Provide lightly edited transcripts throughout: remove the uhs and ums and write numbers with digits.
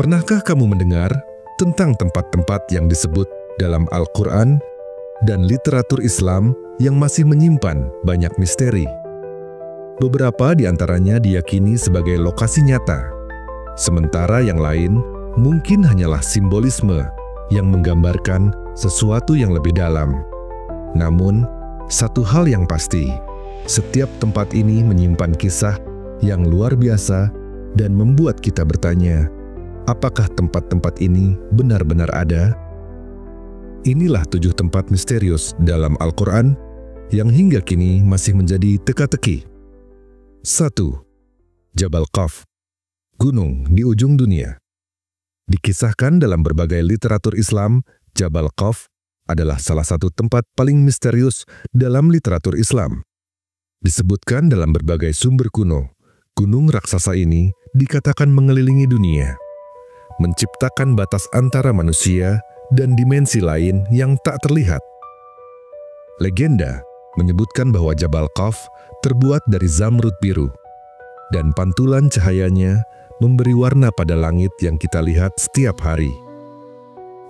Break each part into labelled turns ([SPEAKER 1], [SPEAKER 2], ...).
[SPEAKER 1] Pernahkah kamu mendengar tentang tempat-tempat yang disebut dalam Al-Quran dan literatur Islam yang masih menyimpan banyak misteri? Beberapa di antaranya diyakini sebagai lokasi nyata, sementara yang lain mungkin hanyalah simbolisme yang menggambarkan sesuatu yang lebih dalam. Namun, satu hal yang pasti, setiap tempat ini menyimpan kisah yang luar biasa dan membuat kita bertanya, apakah tempat-tempat ini benar-benar ada? Inilah 7 tempat misterius dalam Al-Quran yang hingga kini masih menjadi teka-teki. 1. Jabal Qaf, gunung di ujung dunia. Dikisahkan dalam berbagai literatur Islam, Jabal Qaf adalah salah satu tempat paling misterius dalam literatur Islam. Disebutkan dalam berbagai sumber kuno, gunung raksasa ini dikatakan mengelilingi dunia, menciptakan batas antara manusia dan dimensi lain yang tak terlihat. Legenda menyebutkan bahwa Jabal Qaf terbuat dari zamrud biru, dan pantulan cahayanya memberi warna pada langit yang kita lihat setiap hari.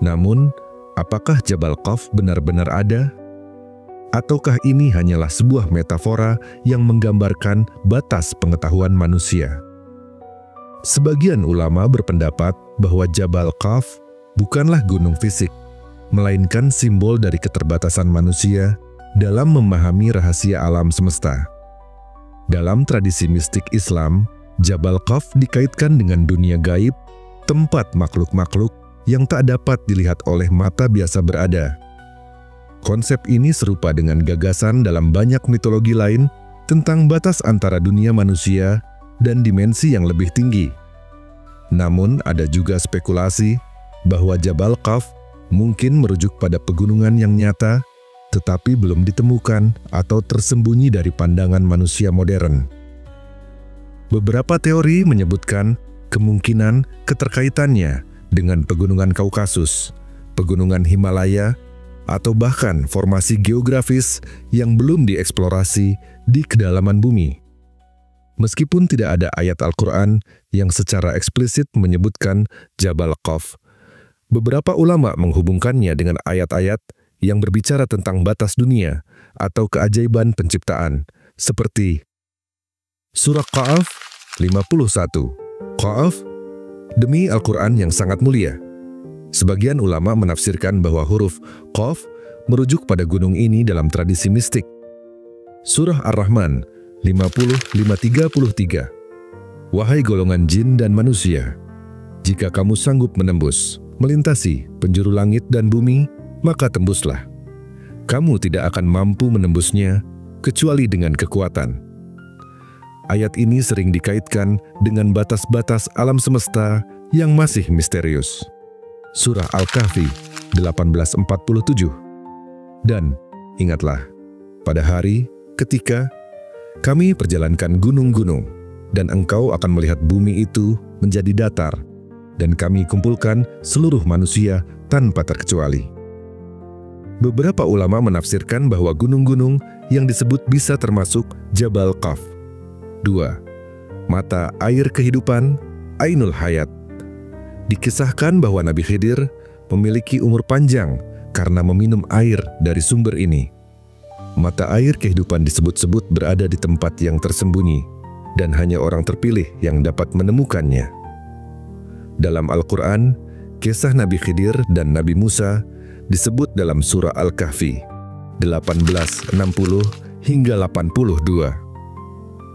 [SPEAKER 1] Namun, apakah Jabal Qaf benar-benar ada? Ataukah ini hanyalah sebuah metafora yang menggambarkan batas pengetahuan manusia? Sebagian ulama berpendapat bahwa Jabal Qaf bukanlah gunung fisik, melainkan simbol dari keterbatasan manusia dalam memahami rahasia alam semesta. Dalam tradisi mistik Islam, Jabal Qaf dikaitkan dengan dunia gaib, tempat makhluk-makhluk yang tak dapat dilihat oleh mata biasa berada. Konsep ini serupa dengan gagasan dalam banyak mitologi lain tentang batas antara dunia manusia dan dimensi yang lebih tinggi. Namun ada juga spekulasi bahwa Jabal Qaf mungkin merujuk pada pegunungan yang nyata, tetapi belum ditemukan atau tersembunyi dari pandangan manusia modern. Beberapa teori menyebutkan kemungkinan keterkaitannya dengan pegunungan Kaukasus, pegunungan Himalaya, atau bahkan formasi geografis yang belum dieksplorasi di kedalaman bumi. Meskipun tidak ada ayat Al-Quran yang secara eksplisit menyebutkan Jabal Qaf, beberapa ulama menghubungkannya dengan ayat-ayat yang berbicara tentang batas dunia atau keajaiban penciptaan, seperti Surah Qaf 51. Qaf, demi Al-Quran yang sangat mulia. Sebagian ulama menafsirkan bahwa huruf Qaf merujuk pada gunung ini dalam tradisi mistik. Surah Ar-Rahman 50:533. Wahai golongan jin dan manusia, jika kamu sanggup menembus, melintasi penjuru langit dan bumi, maka tembuslah. Kamu tidak akan mampu menembusnya kecuali dengan kekuatan. Ayat ini sering dikaitkan dengan batas-batas alam semesta yang masih misterius. Surah Al-Kahfi 18:47. Dan ingatlah, pada hari ketika kami perjalankan gunung-gunung, dan engkau akan melihat bumi itu menjadi datar, dan kami kumpulkan seluruh manusia tanpa terkecuali. Beberapa ulama menafsirkan bahwa gunung-gunung yang disebut bisa termasuk Jabal Qaf. 2. Mata air kehidupan, Ainul Hayat. Dikisahkan bahwa Nabi Khidir memiliki umur panjang karena meminum air dari sumber ini. Mata air kehidupan disebut-sebut berada di tempat yang tersembunyi, dan hanya orang terpilih yang dapat menemukannya. Dalam Al-Quran, kisah Nabi Khidir dan Nabi Musa disebut dalam surah Al-Kahfi 18:60 hingga 82.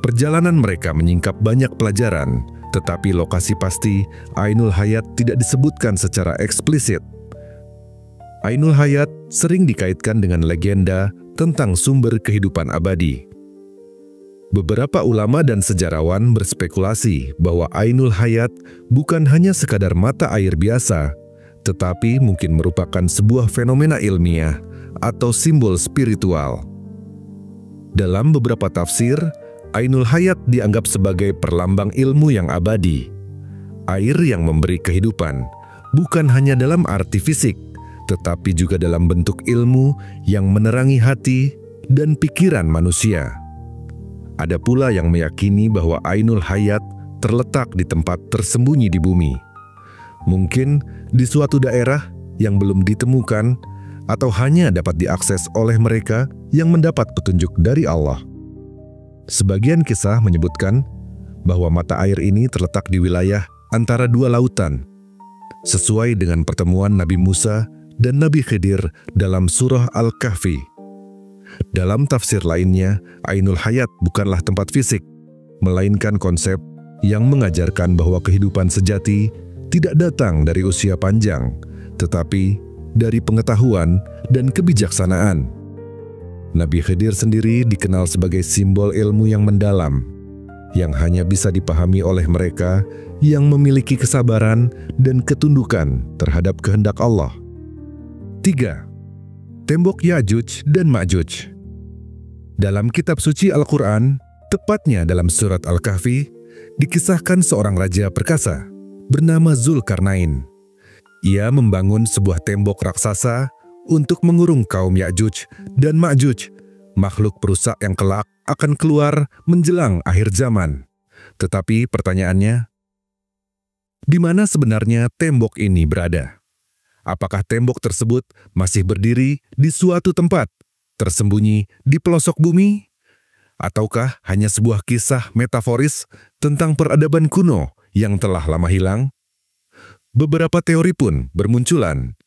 [SPEAKER 1] Perjalanan mereka menyingkap banyak pelajaran, tetapi lokasi pasti Ainul Hayat tidak disebutkan secara eksplisit. Ainul Hayat sering dikaitkan dengan legenda tentang sumber kehidupan abadi. Beberapa ulama dan sejarawan berspekulasi bahwa Ainul Hayat bukan hanya sekadar mata air biasa, tetapi mungkin merupakan sebuah fenomena ilmiah atau simbol spiritual. Dalam beberapa tafsir, Ainul Hayat dianggap sebagai perlambang ilmu yang abadi. Air yang memberi kehidupan, bukan hanya dalam arti fisik, tetapi juga dalam bentuk ilmu yang menerangi hati dan pikiran manusia. Ada pula yang meyakini bahwa Ainul Hayat terletak di tempat tersembunyi di bumi. Mungkin di suatu daerah yang belum ditemukan atau hanya dapat diakses oleh mereka yang mendapat petunjuk dari Allah. Sebagian kisah menyebutkan bahwa mata air ini terletak di wilayah antara dua lautan, sesuai dengan pertemuan Nabi Musa dan Nabi Khidir dalam surah Al-Kahfi. Dalam tafsir lainnya, Ainul Hayat bukanlah tempat fisik, melainkan konsep yang mengajarkan bahwa kehidupan sejati tidak datang dari usia panjang, tetapi dari pengetahuan dan kebijaksanaan. Nabi Khidir sendiri dikenal sebagai simbol ilmu yang mendalam, yang hanya bisa dipahami oleh mereka yang memiliki kesabaran dan ketundukan terhadap kehendak Allah. 3. Tembok Ya'juj dan Ma'juj. Dalam kitab suci Al-Quran, tepatnya dalam surat Al-Kahfi, dikisahkan seorang raja perkasa bernama Zulkarnain. Ia membangun sebuah tembok raksasa untuk mengurung kaum Ya'juj dan Ma'juj, makhluk perusak yang kelak akan keluar menjelang akhir zaman. Tetapi pertanyaannya, di mana sebenarnya tembok ini berada? Apakah tembok tersebut masih berdiri di suatu tempat, tersembunyi di pelosok bumi? Ataukah hanya sebuah kisah metaforis tentang peradaban kuno yang telah lama hilang? Beberapa teori pun bermunculan.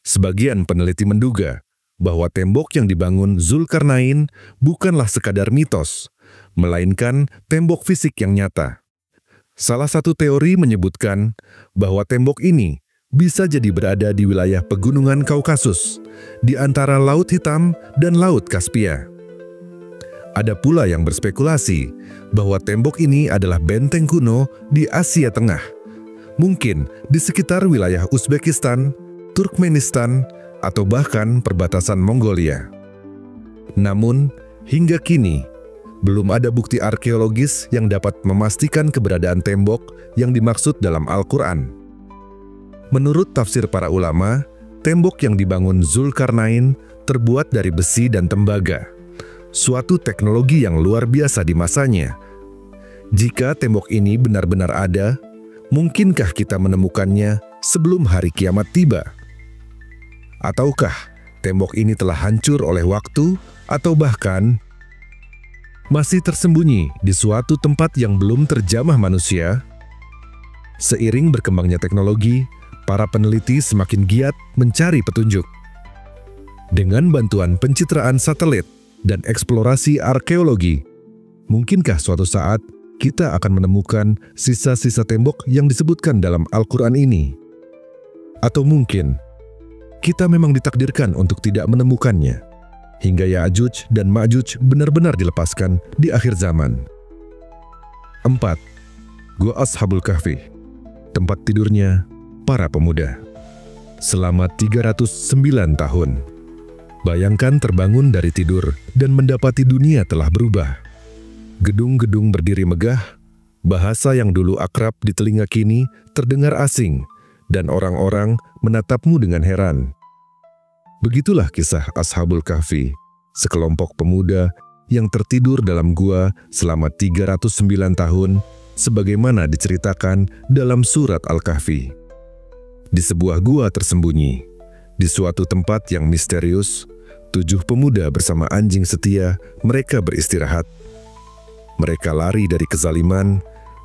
[SPEAKER 1] Sebagian peneliti menduga bahwa tembok yang dibangun Zulkarnain bukanlah sekadar mitos, melainkan tembok fisik yang nyata. Salah satu teori menyebutkan bahwa tembok ini bisa jadi berada di wilayah pegunungan Kaukasus, di antara Laut Hitam dan Laut Kaspia. Ada pula yang berspekulasi bahwa tembok ini adalah benteng kuno di Asia Tengah, mungkin di sekitar wilayah Uzbekistan, Turkmenistan, atau bahkan perbatasan Mongolia. Namun, hingga kini, belum ada bukti arkeologis yang dapat memastikan keberadaan tembok yang dimaksud dalam Al-Quran. Menurut tafsir para ulama, tembok yang dibangun Zulkarnain terbuat dari besi dan tembaga, suatu teknologi yang luar biasa di masanya. Jika tembok ini benar-benar ada, mungkinkah kita menemukannya sebelum hari kiamat tiba? Ataukah tembok ini telah hancur oleh waktu atau bahkan masih tersembunyi di suatu tempat yang belum terjamah manusia? Seiring berkembangnya teknologi, para peneliti semakin giat mencari petunjuk. Dengan bantuan pencitraan satelit dan eksplorasi arkeologi, mungkinkah suatu saat kita akan menemukan sisa-sisa tembok yang disebutkan dalam Al-Quran ini? Atau mungkin kita memang ditakdirkan untuk tidak menemukannya, hingga Ya'juj dan Ma'juj benar-benar dilepaskan di akhir zaman. 4. Gua Ashabul Kahfi, tempat tidurnya para pemuda. Selama 309 tahun, bayangkan terbangun dari tidur dan mendapati dunia telah berubah. Gedung-gedung berdiri megah, bahasa yang dulu akrab di telinga kini terdengar asing, dan orang-orang menatapmu dengan heran. Begitulah kisah Ashabul Kahfi, sekelompok pemuda yang tertidur dalam gua selama 309 tahun, sebagaimana diceritakan dalam surat Al-Kahfi. Di sebuah gua tersembunyi, di suatu tempat yang misterius, 7 pemuda bersama anjing setia mereka beristirahat. Mereka lari dari kezaliman,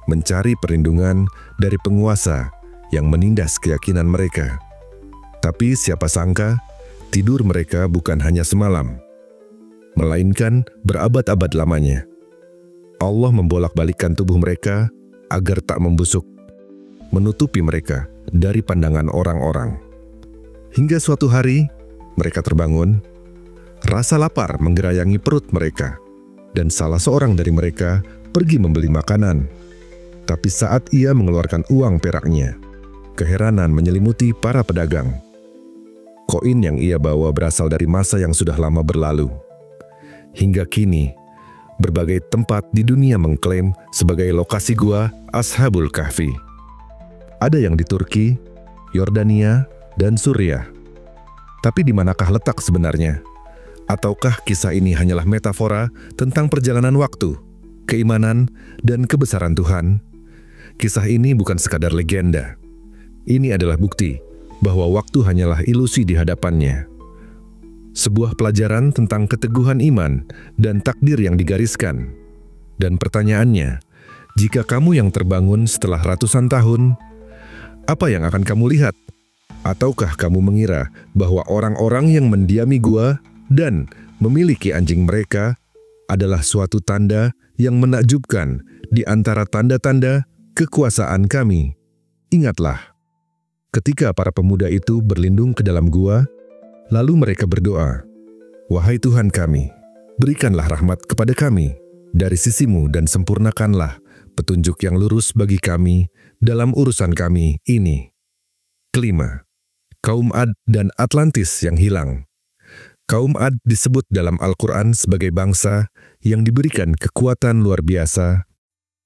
[SPEAKER 1] mencari perlindungan dari penguasa yang menindas keyakinan mereka. Tapi siapa sangka, tidur mereka bukan hanya semalam, melainkan berabad-abad lamanya. Allah membolak-balikkan tubuh mereka agar tak membusuk, menutupi mereka dari pandangan orang-orang. Hingga suatu hari, mereka terbangun, rasa lapar menggerayangi perut mereka, dan salah seorang dari mereka pergi membeli makanan. Tapi saat ia mengeluarkan uang peraknya, keheranan menyelimuti para pedagang. Koin yang ia bawa berasal dari masa yang sudah lama berlalu. Hingga kini, berbagai tempat di dunia mengklaim sebagai lokasi gua Ashabul Kahfi. Ada yang di Turki, Yordania, dan Suriah. Tapi di manakah letak sebenarnya? Ataukah kisah ini hanyalah metafora tentang perjalanan waktu, keimanan, dan kebesaran Tuhan? Kisah ini bukan sekadar legenda. Ini adalah bukti bahwa waktu hanyalah ilusi di hadapannya. Sebuah pelajaran tentang keteguhan iman dan takdir yang digariskan. Dan pertanyaannya, jika kamu yang terbangun setelah ratusan tahun, apa yang akan kamu lihat? Ataukah kamu mengira bahwa orang-orang yang mendiami gua dan memiliki anjing mereka adalah suatu tanda yang menakjubkan di antara tanda-tanda kekuasaan kami? Ingatlah, ketika para pemuda itu berlindung ke dalam gua, lalu mereka berdoa, "Wahai Tuhan kami, berikanlah rahmat kepada kami dari sisimu dan sempurnakanlah petunjuk yang lurus bagi kami dalam urusan kami ini." Kelima, kaum Ad dan Atlantis yang hilang. Kaum Ad disebut dalam Al-Quran sebagai bangsa yang diberikan kekuatan luar biasa,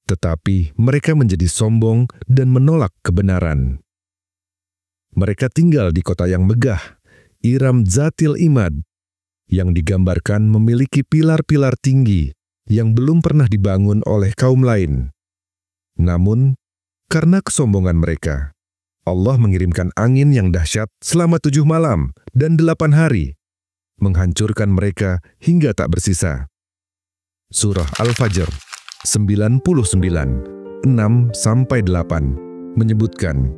[SPEAKER 1] tetapi mereka menjadi sombong dan menolak kebenaran. Mereka tinggal di kota yang megah, Iram Zatil Imad, yang digambarkan memiliki pilar-pilar tinggi yang belum pernah dibangun oleh kaum lain. Namun, karena kesombongan mereka, Allah mengirimkan angin yang dahsyat selama 7 malam dan 8 hari, menghancurkan mereka hingga tak bersisa. Surah Al-Fajr 99, 6-8 menyebutkan,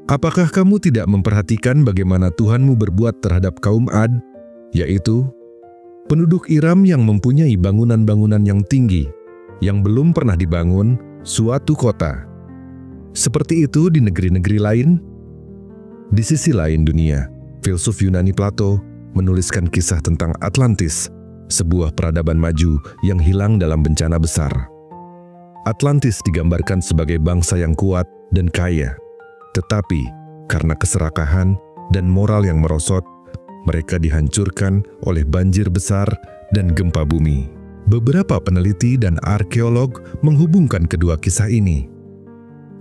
[SPEAKER 1] "Apakah kamu tidak memperhatikan bagaimana Tuhanmu berbuat terhadap kaum Ad, yaitu penduduk Iram yang mempunyai bangunan-bangunan yang tinggi, yang belum pernah dibangun suatu kota. Seperti itu di negeri-negeri lain." Di sisi lain dunia, filsuf Yunani Plato menuliskan kisah tentang Atlantis, sebuah peradaban maju yang hilang dalam bencana besar. Atlantis digambarkan sebagai bangsa yang kuat dan kaya, tetapi karena keserakahan dan moral yang merosot, mereka dihancurkan oleh banjir besar dan gempa bumi. Beberapa peneliti dan arkeolog menghubungkan kedua kisah ini.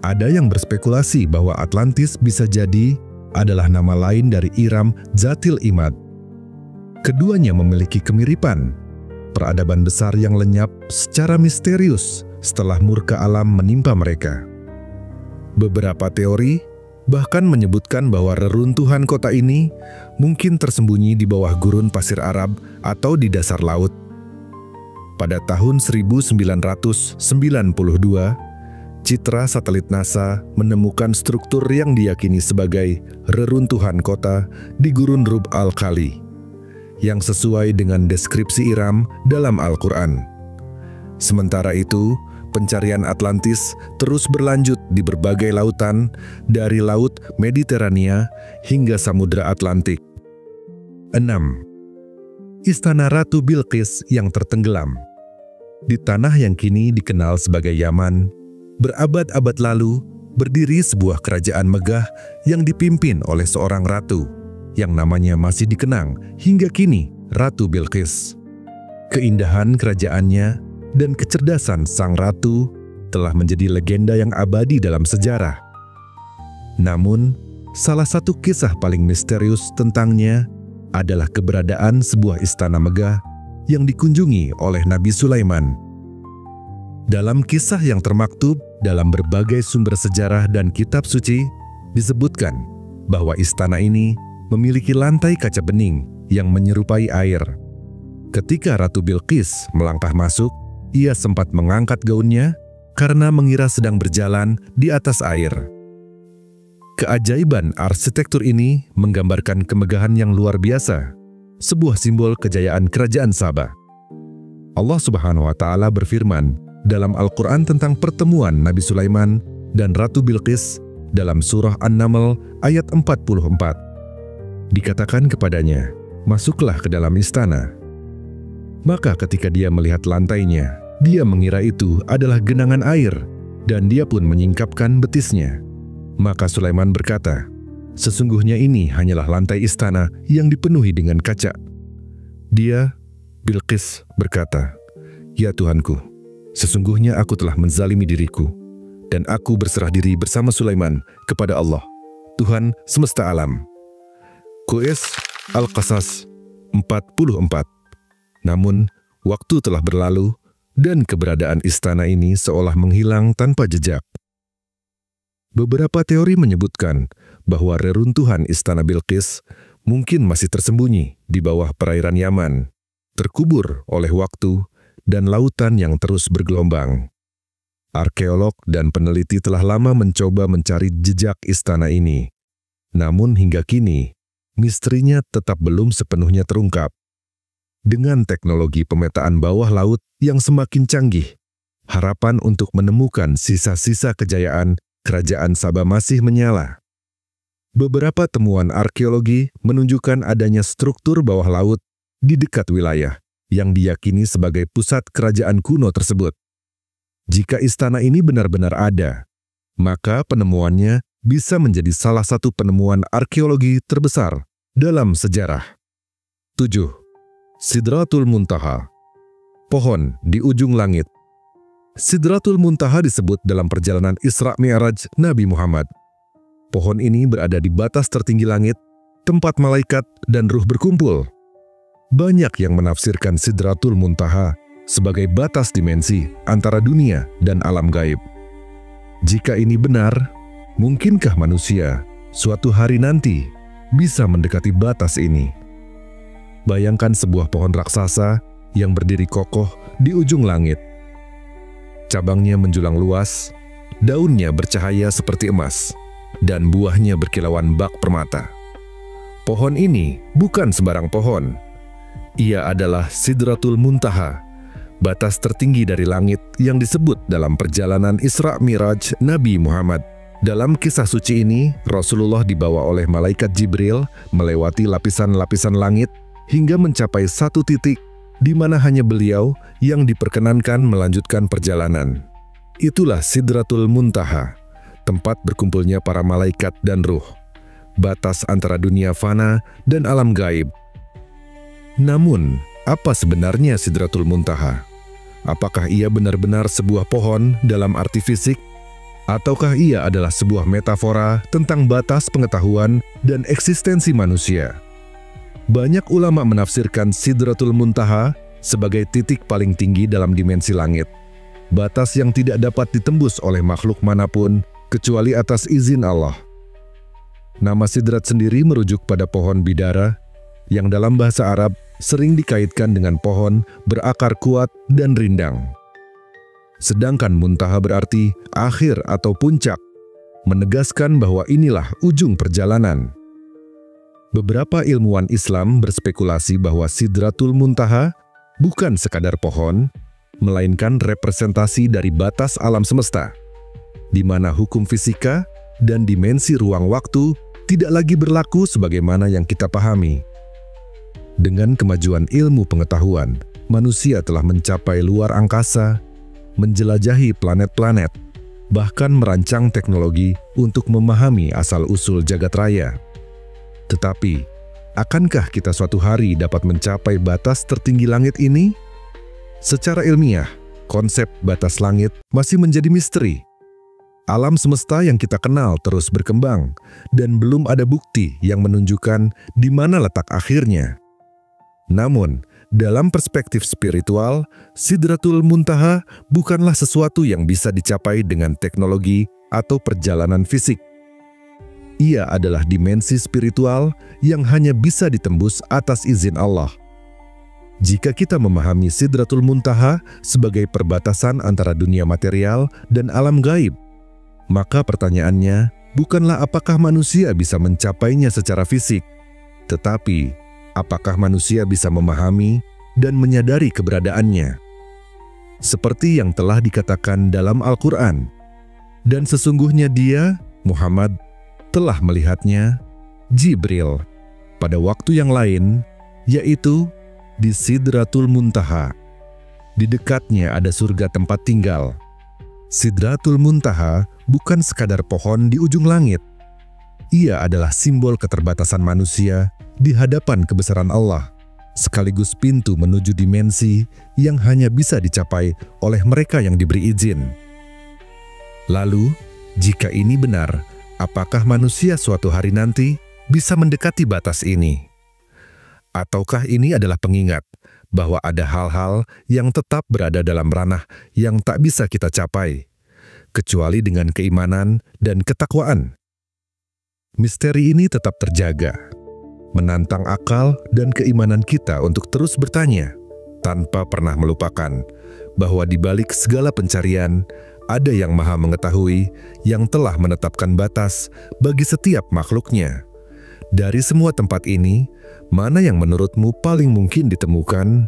[SPEAKER 1] Ada yang berspekulasi bahwa Atlantis bisa jadi adalah nama lain dari Iram Zatil Imad. Keduanya memiliki kemiripan, peradaban besar yang lenyap secara misterius setelah murka alam menimpa mereka. Beberapa teori bahkan menyebutkan bahwa reruntuhan kota ini mungkin tersembunyi di bawah gurun pasir Arab atau di dasar laut. Pada tahun 1992, citra satelit NASA menemukan struktur yang diyakini sebagai reruntuhan kota di Gurun Rub al-Khali, yang sesuai dengan deskripsi Iram dalam Al-Quran. Sementara itu, pencarian Atlantis terus berlanjut di berbagai lautan, dari Laut Mediterania hingga Samudra Atlantik. 6. Istana Ratu Bilqis yang tertenggelam. Di tanah yang kini dikenal sebagai Yaman, berabad-abad lalu berdiri sebuah kerajaan megah yang dipimpin oleh seorang ratu, yang namanya masih dikenang hingga kini, Ratu Bilqis. Keindahan kerajaannya dan kecerdasan sang ratu telah menjadi legenda yang abadi dalam sejarah. Namun, salah satu kisah paling misterius tentangnya adalah keberadaan sebuah istana megah yang dikunjungi oleh Nabi Sulaiman. Dalam kisah yang termaktub dalam berbagai sumber sejarah dan kitab suci, disebutkan bahwa istana ini memiliki lantai kaca bening yang menyerupai air. Ketika Ratu Bilqis melangkah masuk, ia sempat mengangkat gaunnya karena mengira sedang berjalan di atas air. Keajaiban arsitektur ini menggambarkan kemegahan yang luar biasa, sebuah simbol kejayaan kerajaan Saba. Allah Subhanahu wa Ta'ala berfirman dalam Al-Quran tentang pertemuan Nabi Sulaiman dan Ratu Bilqis dalam surah An-Naml ayat 44. Dikatakan kepadanya, "Masuklah ke dalam istana." Maka ketika dia melihat lantainya, dia mengira itu adalah genangan air, dan dia pun menyingkapkan betisnya. Maka Sulaiman berkata, "Sesungguhnya ini hanyalah lantai istana yang dipenuhi dengan kaca." Dia, Bilqis, berkata, "Ya Tuhanku, sesungguhnya aku telah menzalimi diriku, dan aku berserah diri bersama Sulaiman kepada Allah, Tuhan semesta alam." Qais Al-Qasas 44. Namun, waktu telah berlalu, dan keberadaan istana ini seolah menghilang tanpa jejak. Beberapa teori menyebutkan bahwa reruntuhan Istana Bilqis mungkin masih tersembunyi di bawah perairan Yaman, terkubur oleh waktu dan lautan yang terus bergelombang. Arkeolog dan peneliti telah lama mencoba mencari jejak istana ini. Namun hingga kini, misterinya tetap belum sepenuhnya terungkap. Dengan teknologi pemetaan bawah laut yang semakin canggih, harapan untuk menemukan sisa-sisa kejayaan Kerajaan Saba masih menyala. Beberapa temuan arkeologi menunjukkan adanya struktur bawah laut di dekat wilayah yang diyakini sebagai pusat kerajaan kuno tersebut. Jika istana ini benar-benar ada, maka penemuannya bisa menjadi salah satu penemuan arkeologi terbesar dalam sejarah. 7. Sidratul Muntaha, pohon di ujung langit. Sidratul Muntaha disebut dalam perjalanan Isra Mi'raj Nabi Muhammad. Pohon ini berada di batas tertinggi langit, tempat malaikat dan ruh berkumpul. Banyak yang menafsirkan Sidratul Muntaha sebagai batas dimensi antara dunia dan alam gaib. Jika ini benar, mungkinkah manusia suatu hari nanti bisa mendekati batas ini? Bayangkan sebuah pohon raksasa yang berdiri kokoh di ujung langit. Cabangnya menjulang luas, daunnya bercahaya seperti emas, dan buahnya berkilauan bak permata. Pohon ini bukan sembarang pohon. Ia adalah Sidratul Muntaha, batas tertinggi dari langit yang disebut dalam perjalanan Isra Mi'raj Nabi Muhammad. Dalam kisah suci ini, Rasulullah dibawa oleh malaikat Jibril melewati lapisan-lapisan langit hingga mencapai satu titik di mana hanya beliau yang diperkenankan melanjutkan perjalanan. Itulah Sidratul Muntaha, tempat berkumpulnya para malaikat dan ruh, batas antara dunia fana dan alam gaib. Namun, apa sebenarnya Sidratul Muntaha? Apakah ia benar-benar sebuah pohon dalam arti fisik? Ataukah ia adalah sebuah metafora tentang batas pengetahuan dan eksistensi manusia? Banyak ulama menafsirkan Sidratul Muntaha sebagai titik paling tinggi dalam dimensi langit, batas yang tidak dapat ditembus oleh makhluk manapun kecuali atas izin Allah. Nama Sidrat sendiri merujuk pada pohon bidara, yang dalam bahasa Arab sering dikaitkan dengan pohon berakar kuat dan rindang. Sedangkan Muntaha berarti akhir atau puncak, menegaskan bahwa inilah ujung perjalanan. Beberapa ilmuwan Islam berspekulasi bahwa Sidratul Muntaha bukan sekadar pohon, melainkan representasi dari batas alam semesta, di mana hukum fisika dan dimensi ruang waktu tidak lagi berlaku sebagaimana yang kita pahami. Dengan kemajuan ilmu pengetahuan, manusia telah mencapai luar angkasa, menjelajahi planet-planet, bahkan merancang teknologi untuk memahami asal-usul jagat raya. Tetapi, akankah kita suatu hari dapat mencapai batas tertinggi langit ini? Secara ilmiah, konsep batas langit masih menjadi misteri. Alam semesta yang kita kenal terus berkembang, dan belum ada bukti yang menunjukkan di mana letak akhirnya. Namun, dalam perspektif spiritual, Sidratul Muntaha bukanlah sesuatu yang bisa dicapai dengan teknologi atau perjalanan fisik. Ia adalah dimensi spiritual yang hanya bisa ditembus atas izin Allah. Jika kita memahami Sidratul Muntaha sebagai perbatasan antara dunia material dan alam gaib, maka pertanyaannya bukanlah apakah manusia bisa mencapainya secara fisik, tetapi apakah manusia bisa memahami dan menyadari keberadaannya. Seperti yang telah dikatakan dalam Al-Quran, dan sesungguhnya dia, Muhammad, telah melihatnya, Jibril, pada waktu yang lain, yaitu di Sidratul Muntaha. Di dekatnya ada surga tempat tinggal. Sidratul Muntaha bukan sekadar pohon di ujung langit. Ia adalah simbol keterbatasan manusia di hadapan kebesaran Allah, sekaligus pintu menuju dimensi yang hanya bisa dicapai oleh mereka yang diberi izin. Lalu, jika ini benar, apakah manusia suatu hari nanti bisa mendekati batas ini? Ataukah ini adalah pengingat bahwa ada hal-hal yang tetap berada dalam ranah yang tak bisa kita capai? kecuali dengan keimanan dan ketakwaan. Misteri ini tetap terjaga, menantang akal dan keimanan kita untuk terus bertanya, tanpa pernah melupakan bahwa di balik segala pencarian, ada yang Maha Mengetahui yang telah menetapkan batas bagi setiap makhluknya. Dari semua tempat ini, mana yang menurutmu paling mungkin ditemukan?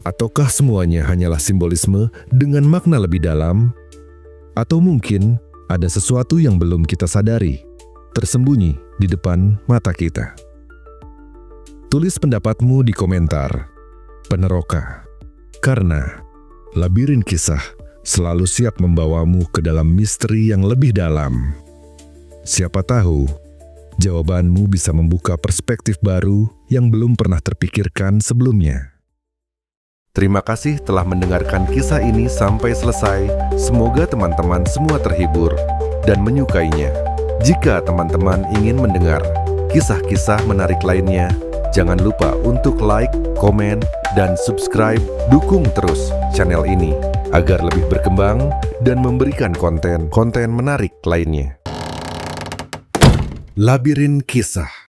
[SPEAKER 1] Ataukah semuanya hanyalah simbolisme dengan makna lebih dalam? Atau mungkin ada sesuatu yang belum kita sadari, tersembunyi di depan mata kita? Tulis pendapatmu di komentar Peneroka, karena labirin kisah selalu siap membawamu ke dalam misteri yang lebih dalam. Siapa tahu, jawabanmu bisa membuka perspektif baru yang belum pernah terpikirkan sebelumnya. Terima kasih telah mendengarkan kisah ini sampai selesai. Semoga teman-teman semua terhibur dan menyukainya. Jika teman-teman ingin mendengar kisah-kisah menarik lainnya, jangan lupa untuk like, komen, dan subscribe. Dukung terus channel ini agar lebih berkembang dan memberikan konten-konten menarik lainnya. Labirin Kisah.